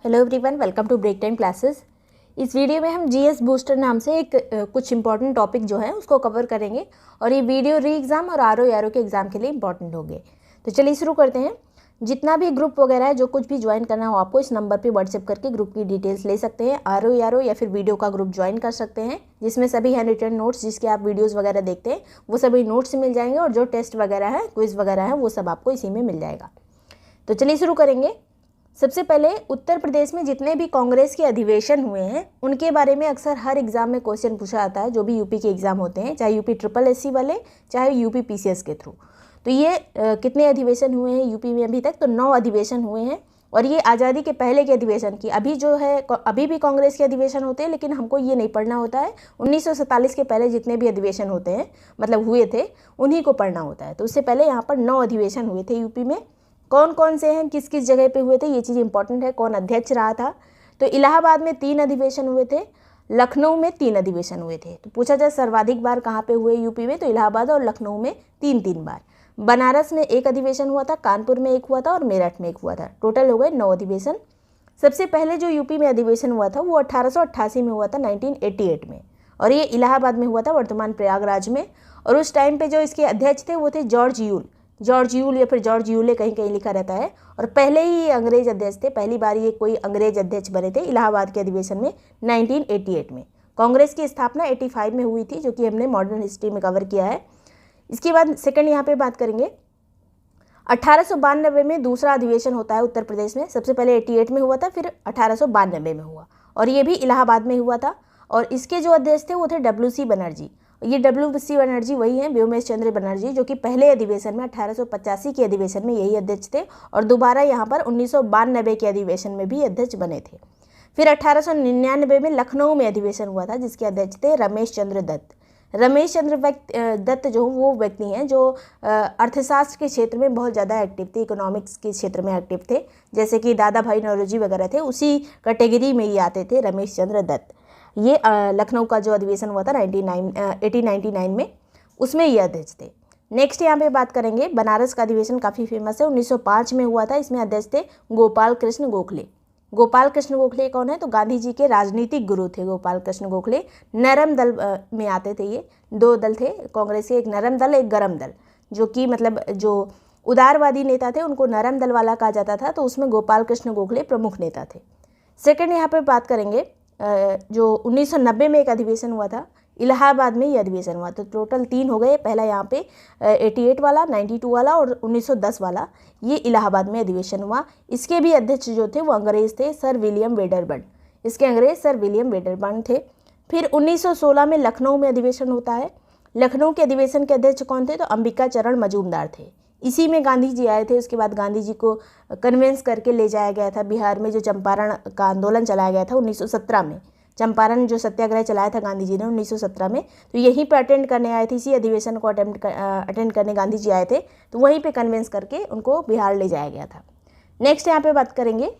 Hello everyone, welcome to break time classes. इस video में हम जीएस बूस्टर नाम से एक कुछ इंपॉर्टेंट टॉपिक जो है उसको कवर करेंगे और ये वीडियो री एग्ज़ाम और आरओ के एग्ज़ाम के लिए इंपॉर्टेंट होंगे। तो चलिए शुरू करते हैं। जितना भी ग्रुप वगैरह है, जो कुछ भी ज्वाइन करना हो आपको, इस नंबर पे व्हाट्सएप करके ग्रुप की डिटेल्स ले सकते हैं। आरओ या फिर वीडियो का ग्रुप ज्वाइन कर सकते हैं, जिसमें सभी हैंड रिटन नोट्स, जिसके आप वीडियोज़ वगैरह देखते हैं, वो सभी नोट्स मिल जाएंगे और जो टेस्ट वगैरह है, क्विज़ वगैरह है, वो सब आपको इसी में मिल जाएगा। तो चलिए शुरू करेंगे। सबसे पहले उत्तर प्रदेश में जितने भी कांग्रेस के अधिवेशन हुए हैं उनके बारे में अक्सर हर एग्ज़ाम में क्वेश्चन पूछा जाता है, जो भी यूपी के एग्ज़ाम होते हैं, चाहे यूपी SSS वाले, चाहे यूपी PCS के थ्रू। तो ये कितने अधिवेशन हुए हैं यूपी में अभी तक? तो 9 अधिवेशन हुए हैं और ये आज़ादी के पहले के अधिवेशन की। अभी जो है अभी भी कांग्रेस के अधिवेशन होते हैं, लेकिन हमको ये नहीं पढ़ना होता है। 1947 के पहले जितने भी अधिवेशन होते हैं, मतलब हुए थे, उन्हीं को पढ़ना होता है। तो उससे पहले यहाँ पर 9 अधिवेशन हुए थे यूपी में। कौन कौन से हैं, किस किस जगह पे हुए थे, ये चीज़ इंपॉर्टेंट है। कौन अध्यक्ष रहा था? तो इलाहाबाद में 3 अधिवेशन हुए थे, लखनऊ में 3 अधिवेशन हुए थे। तो पूछा जाए सर्वाधिक बार कहाँ पे हुए यूपी में, तो इलाहाबाद और लखनऊ में 3-3 बार। बनारस में 1 अधिवेशन हुआ था, कानपुर में 1 हुआ था और मेरठ में 1 हुआ था। टोटल हो गए 9 अधिवेशन। सबसे पहले जो यूपी में अधिवेशन हुआ था वो 1888 में हुआ था, 1988 में, और ये इलाहाबाद में हुआ था, वर्तमान प्रयागराज में। और उस टाइम पे जो इसके अध्यक्ष थे वो थे जॉर्ज यूल या फिर जॉर्ज यूले, कहीं कहीं लिखा रहता है। और पहले ही ये अंग्रेज अध्यक्ष थे, पहली बार ये कोई अंग्रेज अध्यक्ष बने थे इलाहाबाद के अधिवेशन में 1988 में। कांग्रेस की स्थापना 85 में हुई थी, जो कि हमने मॉडर्न हिस्ट्री में कवर किया है। इसके बाद सेकंड यहाँ पे बात करेंगे। 1892 में दूसरा अधिवेशन होता है उत्तर प्रदेश में। सबसे पहले 88 में हुआ था, फिर 1892 में हुआ, और ये भी इलाहाबाद में हुआ था। और इसके जो अध्यक्ष थे वो थे WC बनर्जी। ये WC बनर्जी वही हैं, व्योमेश चंद्र बनर्जी, जो कि पहले अधिवेशन में 1885 के अधिवेशन में यही अध्यक्ष थे और दोबारा यहाँ पर 1992 के अधिवेशन में भी अध्यक्ष बने थे। फिर 1899 में लखनऊ में अधिवेशन हुआ था, जिसके अध्यक्ष थे रमेश चंद्र दत्त। रमेश चंद्र दत्त जो वो व्यक्ति हैं जो अर्थशास्त्र के क्षेत्र में बहुत ज़्यादा एक्टिव थे, इकोनॉमिक्स के क्षेत्र में एक्टिव थे, जैसे कि दादा भाई नौरोजी वगैरह थे, उसी कैटेगरी में ही आते थे रमेश चंद्र दत्त। ये लखनऊ का जो अधिवेशन हुआ था 1899 में, उसमें ये अध्यक्ष थे। नेक्स्ट यहाँ पे बात करेंगे, बनारस का अधिवेशन काफ़ी फेमस है, 1905 में हुआ था। इसमें अध्यक्ष थे गोपाल कृष्ण गोखले। गोपाल कृष्ण गोखले कौन है? तो गांधी जी के राजनीतिक गुरु थे गोपाल कृष्ण गोखले। नरम दल में आते थे ये, 2 दल थे कांग्रेस के, एक नरम दल, एक गरम दल, जो कि मतलब जो उदारवादी नेता थे उनको नरम दल वाला कहा जाता था। तो उसमें गोपाल कृष्ण गोखले प्रमुख नेता थे। सेकेंड यहाँ पर बात करेंगे, जो 1990 में एक अधिवेशन हुआ था, इलाहाबाद में ये अधिवेशन हुआ। तो टोटल 3 हो गए। पहला यहाँ पे 88 वाला, 92 वाला और 1910 वाला, ये इलाहाबाद में अधिवेशन हुआ। इसके भी अध्यक्ष जो थे वो अंग्रेज थे, सर विलियम वेडरबर्न। इसके अंग्रेज सर विलियम वेडरबर्न थे। फिर 1916 में लखनऊ में अधिवेशन होता है। लखनऊ के अधिवेशन के अध्यक्ष कौन थे? तो अंबिका चरण मजूमदार थे। इसी में गांधी जी आए थे। उसके बाद गांधी जी को कन्वेंस करके ले जाया गया था बिहार में, जो चंपारण का आंदोलन चलाया गया था 1917 में। चंपारण जो सत्याग्रह चलाया था गांधी जी ने 1917 में, तो यहीं पे अटेंड करने आए थे, इसी अधिवेशन को अटेंड करने गांधी जी आए थे। तो वहीं पे कन्वेंस करके उनको बिहार ले जाया गया था। नेक्स्ट यहाँ पे बात करेंगे,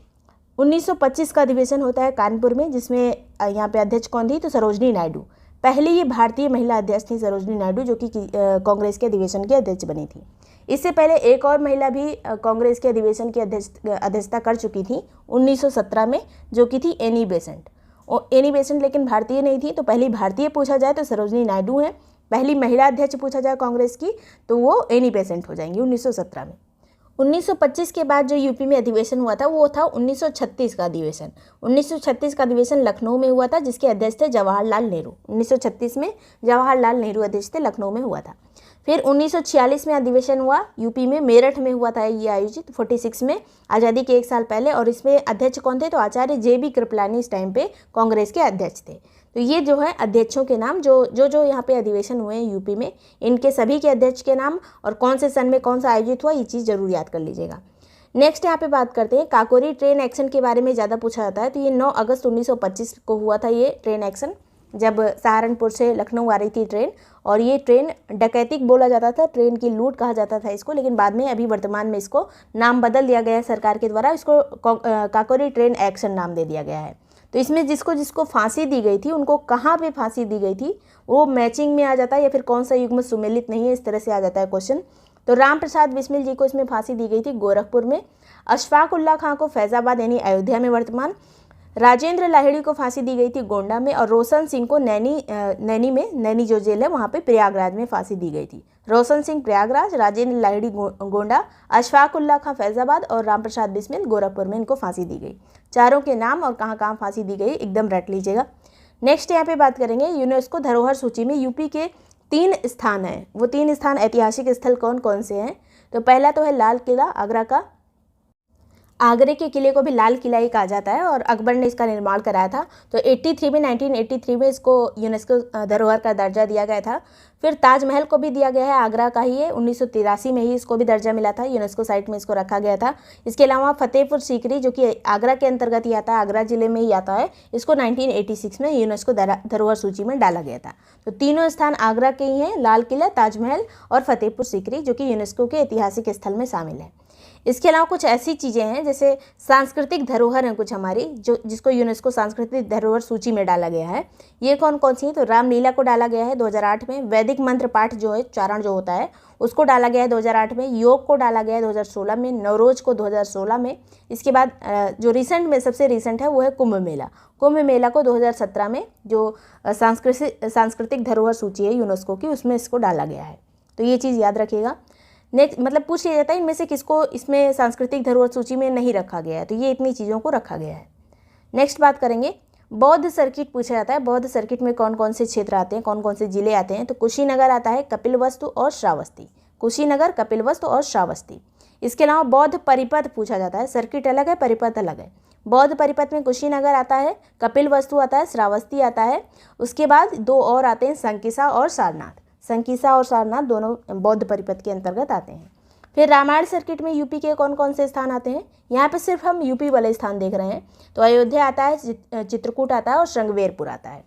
1925 का अधिवेशन होता है कानपुर में, जिसमें यहाँ पे अध्यक्ष कौन थी? तो सरोजनी नायडू। पहली ही भारतीय महिला अध्यक्ष थी सरोजनी नायडू, जो कि कांग्रेस के अधिवेशन की अध्यक्ष बनी थी। इससे पहले एक और महिला भी कांग्रेस के अधिवेशन की अध्यक्षता कर चुकी थी 1917 में, जो कि एनी एनी बेसेंट, लेकिन भारतीय नहीं थी। तो पहली भारतीय पूछा जाए तो सरोजनी नायडू हैं। पहली महिला अध्यक्ष पूछा जाए कांग्रेस की तो वो एनी बेसेंट हो जाएंगी 1917 में। 1925 के बाद जो यूपी में अधिवेशन हुआ था वो था 1936 का अधिवेशन। 1936 का अधिवेशन लखनऊ में हुआ था, जिसके अध्यक्ष थे जवाहरलाल नेहरू। 1936 में जवाहरलाल नेहरू अध्यक्ष थे, लखनऊ में हुआ था। फिर 1946 में अधिवेशन हुआ यूपी में, मेरठ में हुआ था ये आयोजित, 46 में, आज़ादी के 1 साल पहले। और इसमें अध्यक्ष कौन थे? तो आचार्य JB कृपलानी इस टाइम पे कांग्रेस के अध्यक्ष थे। तो ये जो है अध्यक्षों के नाम, जो यहाँ पे अधिवेशन हुए हैं यूपी में, इनके सभी के अध्यक्ष के नाम और कौन से सन में कौन सा आयोजित हुआ, ये चीज़ जरूर याद कर लीजिएगा। नेक्स्ट यहाँ पे बात करते हैं, काकोरी ट्रेन एक्शन के बारे में ज़्यादा पूछा जाता है। तो ये 9 अगस्त 1925 को हुआ था ये ट्रेन एक्शन, जब सहारनपुर से लखनऊ आ रही थी ट्रेन। और ये ट्रेन डकैतिक बोला जाता था, ट्रेन की लूट कहा जाता था इसको, लेकिन बाद में अभी वर्तमान में इसको नाम बदल दिया गया है सरकार के द्वारा, इसको काकोरी ट्रेन एक्शन नाम दे दिया गया है। तो इसमें जिसको जिसको फांसी दी गई थी, उनको कहाँ पे फांसी दी गई थी वो मैचिंग में आ जाता है, या फिर कौन सा युग्म सुमेलित नहीं है, इस तरह से आ जाता है क्वेश्चन। तो राम प्रसाद बिस्मिल जी को इसमें फांसी दी गई थी गोरखपुर में। अशफाक उल्लाह खां को फैज़ाबाद यानी अयोध्या में वर्तमान, राजेंद्र लाहिड़ी को फांसी दी गई थी गोंडा में, और रोशन सिंह को नैनी जो जेल है वहाँ पे प्रयागराज में फांसी दी गई थी। रोशन सिंह प्रयागराज, राजेंद्र लाहिड़ी गोंडा, अशफाक उल्लाह खां फैज़ाबाद और राम प्रसाद बिस्मिल गोरखपुर में इनको फांसी दी गई। चारों के नाम और कहाँ कहाँ फांसी दी गई एकदम रट लीजिएगा। नेक्स्ट यहाँ पे बात करेंगे यूनेस्को धरोहर सूची में यूपी के 3 स्थान हैं। वो 3 स्थान ऐतिहासिक स्थल कौन कौन से हैं? तो पहला तो है लाल किला आगरा का। आगरे के किले को भी लाल किला ही कहा जाता है और अकबर ने इसका निर्माण कराया था। तो 1983 में इसको यूनेस्को धरोहर का दर्जा दिया गया था। फिर ताजमहल को भी दिया गया है, आगरा का ही है, 1983 में ही इसको भी दर्जा मिला था, यूनेस्को साइट में इसको रखा गया था। इसके अलावा फतेहपुर सीकरी जो कि आगरा के अंतर्गत ही आता है, आगरा जिले में ही आता है, इसको 1986 में यूनेस्को धरोहर सूची में डाला गया था। तो तीनों स्थान आगरा के ही हैं, लाल किला, ताजमहल और फतेहपुर सीकरी, जो कि यूनेस्को के ऐतिहासिक स्थल में शामिल है। इसके अलावा कुछ ऐसी चीज़ें हैं जैसे सांस्कृतिक धरोहर हैं कुछ हमारी, जो जिसको यूनेस्को सांस्कृतिक धरोहर सूची में डाला गया है। ये कौन कौन सी है? तो रामलीला को डाला गया है 2008 में, वैदिक मंत्र पाठ जो है, उच्चारण जो होता है, उसको डाला गया है 2008 में, योग को डाला गया है 2016 में, नवरोज को 2016 में। इसके बाद जो रिसेंट में सबसे रिसेंट है वो है कुंभ मेला। कुंभ मेला को 2017 में जो सांस्कृतिक धरोहर सूची है यूनेस्को की, उसमें इसको डाला गया है। तो ये चीज़ याद रखिएगा। नेक्स्ट मतलब पूछ लिया जाता है इनमें से किसको इसमें सांस्कृतिक धरोहर सूची में नहीं रखा गया है, तो ये इतनी चीज़ों को रखा गया है। नेक्स्ट बात करेंगे बौद्ध सर्किट पूछा जाता है। बौद्ध सर्किट में कौन कौन से क्षेत्र आते हैं, कौन कौन से जिले आते हैं? तो कुशीनगर आता है, कपिलवस्तु और श्रावस्ती। कुशीनगर, कपिलवस्तु और श्रावस्ती। इसके अलावा बौद्ध परिपथ पूछा जाता है, सर्किट अलग है, परिपथ अलग है। बौद्ध परिपथ में कुशीनगर आता है, कपिलवस्तु आता है, श्रावस्ती आता है। उसके बाद 2 और आते हैं, संकिसा और सारनाथ। संकिसा और सारनाथ दोनों बौद्ध परिपथ के अंतर्गत आते हैं। फिर रामायण सर्किट में यूपी के कौन कौन से स्थान आते हैं? यहाँ पे सिर्फ हम यूपी वाले स्थान देख रहे हैं। तो अयोध्या आता है, चित्रकूट आता है और श्रृंगवेरपुर आता है।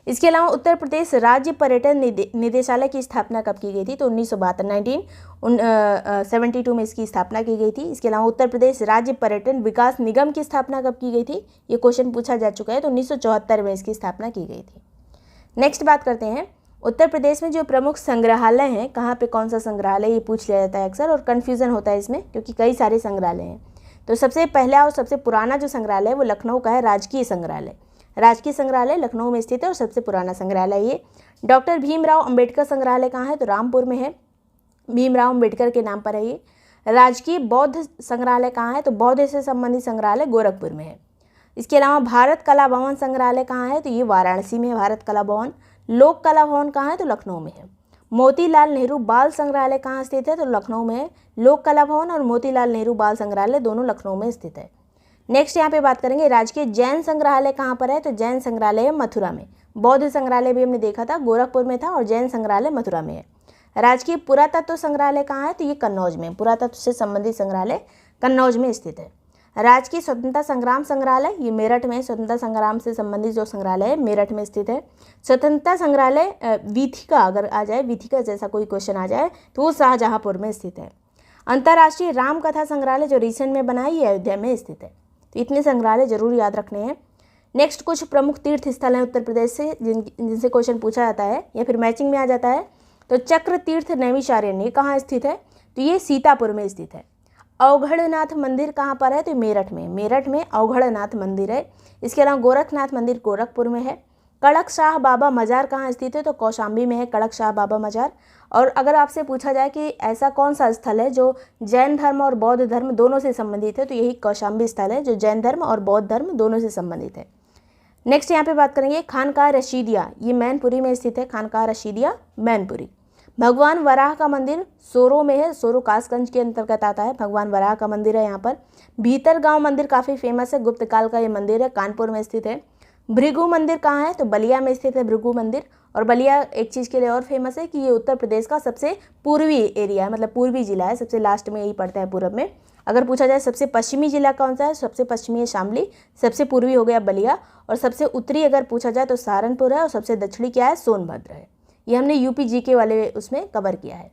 इसके अलावा उत्तर प्रदेश राज्य पर्यटन निदेशालय की स्थापना कब की गई थी? तो 1972 में इसकी स्थापना की गई थी। इसके अलावा उत्तर प्रदेश राज्य पर्यटन विकास निगम की स्थापना कब की गई थी? ये क्वेश्चन पूछा जा चुका है। तो 1974 में इसकी स्थापना की गई थी। नेक्स्ट बात करते हैं उत्तर प्रदेश में जो प्रमुख संग्रहालय हैं, कहाँ पे कौन सा संग्रहालय, ये पूछ लिया जाता है अक्सर और कन्फ्यूज़न होता है इसमें, क्योंकि कई सारे संग्रहालय हैं। तो सबसे पहला और सबसे पुराना जो संग्रहालय है वो लखनऊ का है, राजकीय संग्रहालय। राजकीय संग्रहालय लखनऊ में स्थित है और सबसे पुराना संग्रहालय ये। डॉक्टर भीमराव अंबेडकर संग्रहालय कहाँ है? तो रामपुर में है, भीमराव अंबेडकर के नाम पर है ये। राजकीय बौद्ध संग्रहालय कहाँ है? तो बौद्ध से संबंधित संग्रहालय गोरखपुर में है। इसके अलावा भारत कला भवन संग्रहालय कहाँ है? तो ये वाराणसी में है भारत कला भवन। लोक कला भवन कहाँ है? तो लखनऊ में है। मोतीलाल नेहरू बाल संग्रहालय कहाँ स्थित है? तो लखनऊ में है। लोक कला भवन और मोतीलाल नेहरू बाल संग्रहालय दोनों लखनऊ में स्थित है। नेक्स्ट यहाँ पे बात करेंगे राजकीय जैन संग्रहालय कहाँ पर है? तो जैन संग्रहालय है मथुरा में। बौद्ध संग्रहालय भी हमने देखा था गोरखपुर में था और जैन संग्रहालय मथुरा में है। राजकीय पुरातत्व संग्रहालय कहाँ है? तो ये कन्नौज में। पुरातत्व से संबंधित संग्रहालय कन्नौज में स्थित है। राजकीय स्वतंत्रता संग्राम संग्रहालय ये मेरठ में, स्वतंत्रता संग्राम से संबंधित जो संग्रहालय है मेरठ में स्थित है। स्वतंत्रता संग्रहालय वीथिका, अगर आ जाए वीथिका जैसा कोई क्वेश्चन आ जाए तो वो शाहजहाँपुर में स्थित है। अंतर्राष्ट्रीय राम कथा संग्रहालय जो रिसेंट में बना है ये अयोध्या में स्थित है। तो इतने संग्रहालय जरूर याद रखने हैं। नेक्स्ट कुछ प्रमुख तीर्थ स्थल हैं उत्तर प्रदेश से जिनसे क्वेश्चन पूछा जाता है या फिर मैचिंग में आ जाता है। तो चक्र तीर्थ नैमिषारण्य कहाँ स्थित है? तो ये सीतापुर में स्थित है। अवघड़नाथ मंदिर कहाँ पर है? तो मेरठ में। मेरठ में अवघड़नाथ मंदिर है। इसके अलावा गोरखनाथ मंदिर गोरखपुर में है। कड़क शाह बाबा मजार कहाँ स्थित है? तो कौशाम्बी में है कड़क शाह बाबा मजार। और अगर आपसे पूछा जाए कि ऐसा कौन सा स्थल है जो जैन धर्म और बौद्ध धर्म दोनों से संबंधित है, तो यही कौशाम्बी स्थल है जो जैन धर्म और बौद्ध धर्म दोनों से संबंधित है। नेक्स्ट यहाँ पे बात करेंगे खानकाह रशीदिया, ये मैनपुरी में स्थित है। खानकाह रशीदिया मैनपुरी। भगवान वराह का मंदिर सोरो में है, सोरो कासगंज के अंतर्गत आता है। भगवान वराह का मंदिर है यहाँ पर। भीतर गांव मंदिर काफ़ी फेमस है, गुप्त काल का ये मंदिर है, कानपुर में स्थित है। भृगु मंदिर कहाँ है? तो बलिया में स्थित है भृगु मंदिर। और बलिया एक चीज़ के लिए और फेमस है कि ये उत्तर प्रदेश का सबसे पूर्वी एरिया है, मतलब पूर्वी जिला है, सबसे लास्ट में यही पड़ता है पूरब में। अगर पूछा जाए सबसे पश्चिमी जिला कौन सा है, सबसे पश्चिमी है शामली, सबसे पूर्वी हो गया बलिया, और सबसे उत्तरी अगर पूछा जाए तो सहारनपुर है, और सबसे दक्षिणी क्या है? सोनभद्र है। ये हमने यूपी जीके वाले उसमें कवर किया है।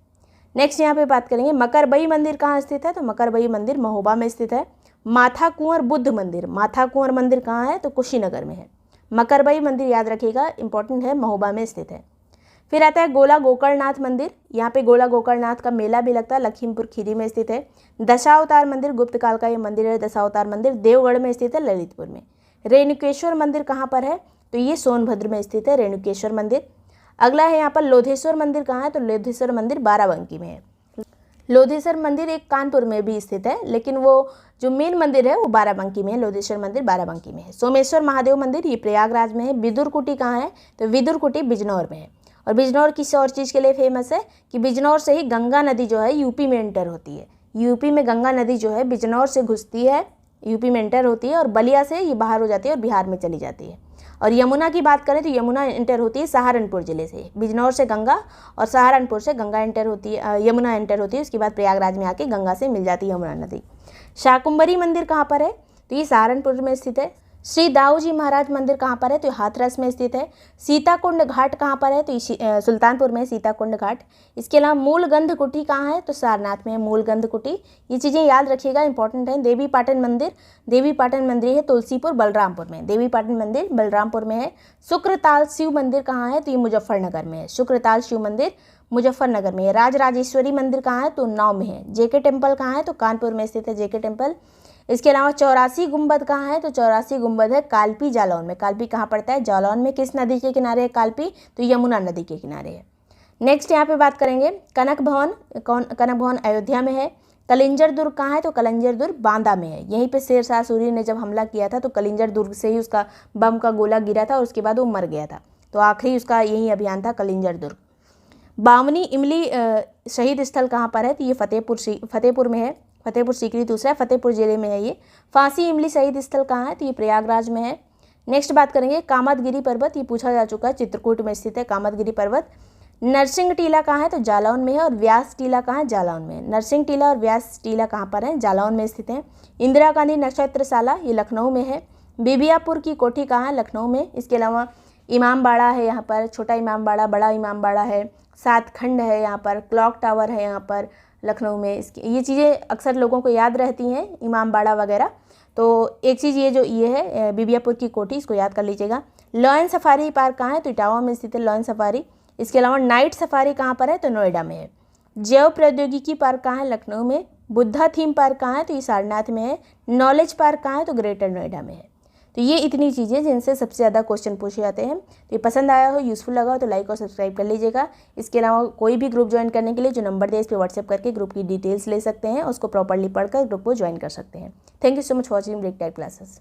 नेक्स्ट यहाँ पे बात करेंगे मकरबई मंदिर कहाँ स्थित है? तो मकरबई मंदिर महोबा में स्थित है। माथा कुंवर बुद्ध मंदिर, माथा कुंवर मंदिर कहाँ है? तो कुशीनगर में है। मकरबई मंदिर याद रखिएगा, इंपॉर्टेंट है, महोबा में स्थित है। फिर आता है गोला गोकर्णनाथ मंदिर, यहाँ पे गोला गोकर्णनाथ का मेला भी लगता है, लखीमपुर खीरी में स्थित है। दशावतार मंदिर, गुप्त काल का ये मंदिर है दशावतार मंदिर, देवगढ़ में स्थित है, ललितपुर में। रेणुकेश्वर मंदिर कहाँ पर है, तो ये सोनभद्र में स्थित है रेणुकेश्वर मंदिर। अगला है यहाँ पर लोधेश्वर मंदिर कहाँ है, तो लोधेश्वर मंदिर बाराबंकी में है। लोधेश्वर मंदिर एक कानपुर में भी स्थित है, लेकिन वो जो मेन मंदिर है वो बाराबंकी में है, लोधेश्वर मंदिर बाराबंकी में है। सोमेश्वर महादेव मंदिर ये प्रयागराज में है। विदुर कुटी कहाँ है, तो विदुर कुटी बिजनौर में है। और बिजनौर किस और चीज़ के लिए फेमस है कि बिजनौर से ही गंगा नदी जो है यूपी में एंटर होती है। यूपी में गंगा नदी जो है बिजनौर से घुसती है, यूपी में एंटर होती है, और बलिया से ये बाहर हो जाती है और बिहार में चली जाती है। और यमुना की बात करें तो यमुना एंटर होती है सहारनपुर जिले से, बिजनौर से गंगा और सहारनपुर से गंगा एंटर होती है, यमुना एंटर होती है, उसके बाद प्रयागराज में आके गंगा से मिल जाती है यमुना नदी। शाकुंभरी मंदिर कहाँ पर है, तो ये सहारनपुर में स्थित है। श्री दाऊ जी महाराज मंदिर कहाँ पर है, तो हाथरस में स्थित है। सीताकुंड घाट कहाँ पर है, तो सुल्तानपुर में सीताकुंड घाट। इसके अलावा मूलगंध कुटी कहाँ है, तो सारनाथ में है मूलगंध कुटी। ये चीज़ें याद रखिएगा, इंपॉर्टेंट है। देवी पाटन मंदिर, देवी पाटन मंदिर है तुलसीपुर बलरामपुर में, देवी पाटन मंदिर बलरामपुर में है। शुक्रताल शिव मंदिर कहाँ है, तो ये मुजफ्फरनगर में है, शुक्रताल शिव मंदिर मुजफ्फरनगर में है। राजराजेश्वरी मंदिर कहाँ है, तो उन्नाव में है। जेके टेम्पल कहाँ है, तो कानपुर में स्थित है जेके टेम्पल। इसके अलावा 84 गुंबद कहाँ है, तो 84 गुंबद है कालपी जालौन में। कालपी कहाँ पड़ता है, जालौन में। किस नदी के किनारे है कालपी, तो यमुना नदी के किनारे है। नेक्स्ट यहाँ पे बात करेंगे कनक भवन। कनक भवन अयोध्या में है। कलिंजर दुर्ग कहाँ है, तो कलिंजर दुर्ग बांदा में है। यहीं पे शेरशाह सूरी ने जब हमला किया था तो कलिंजर दुर्ग से ही उसका बम का गोला गिरा था और उसके बाद वो मर गया था, तो आखिरी उसका यही अभियान था कलिंजर दुर्ग। बावनी इमली शहीद स्थल कहाँ पर है, तो ये फतेहपुर में है। फतेहपुर सीकरी दूसरा है, फतेहपुर जिले में है ये। फांसी इमली शहीद स्थल कहाँ है, तो ये प्रयागराज में है। नेक्स्ट बात करेंगे कामतगिरी पर्वत, ये पूछा जा चुका है, चित्रकूट में स्थित है कामतगिरी पर्वत। नरसिंह टीला कहाँ है, तो जालौन में है। और व्यास टीला कहाँ है, जालौन में है। नरसिंह टीला और व्यास टीला कहाँ पर है, जालौन में स्थित है। इंदिरा गांधी नक्षत्रशाला ये लखनऊ में है। बिबियापुर की कोठी कहाँ है, लखनऊ में। इसके अलावा इमामबाड़ा है यहाँ पर, छोटा इमामबाड़ा, बड़ा इमामबाड़ा है। 7 खंड है यहाँ पर। क्लॉक टावर है यहाँ पर लखनऊ में। इसकी ये चीज़ें अक्सर लोगों को याद रहती हैं, इमामबाड़ा वगैरह। तो एक चीज़ ये है बिबियापुर की कोठी, इसको याद कर लीजिएगा। लॉयन सफारी पार्क कहाँ है, तो इटावा में स्थित है लॉयन सफारी। इसके अलावा नाइट सफारी कहाँ पर है, तो नोएडा में है। जैव प्रौद्योगिकी पार्क कहाँ है, लखनऊ में। बुद्धा थीम पार्क कहाँ है, तो ये सारनाथ में है। नॉलेज पार्क कहाँ है, तो ग्रेटर नोएडा में है। तो ये इतनी चीज़ें जिनसे सबसे ज़्यादा क्वेश्चन पूछे जाते हैं। तो ये पसंद आया हो, यूज़फुल लगा हो तो लाइक और सब्सक्राइब कर लीजिएगा। इसके अलावा कोई भी ग्रुप ज्वाइन करने के लिए जो नंबर दिया इस पर व्हाट्सएप करके ग्रुप की डिटेल्स ले सकते हैं, उसको प्रॉपर्ली पढ़कर ग्रुप को ज्वाइन कर सकते हैं। Thank you so much for watching break time classes.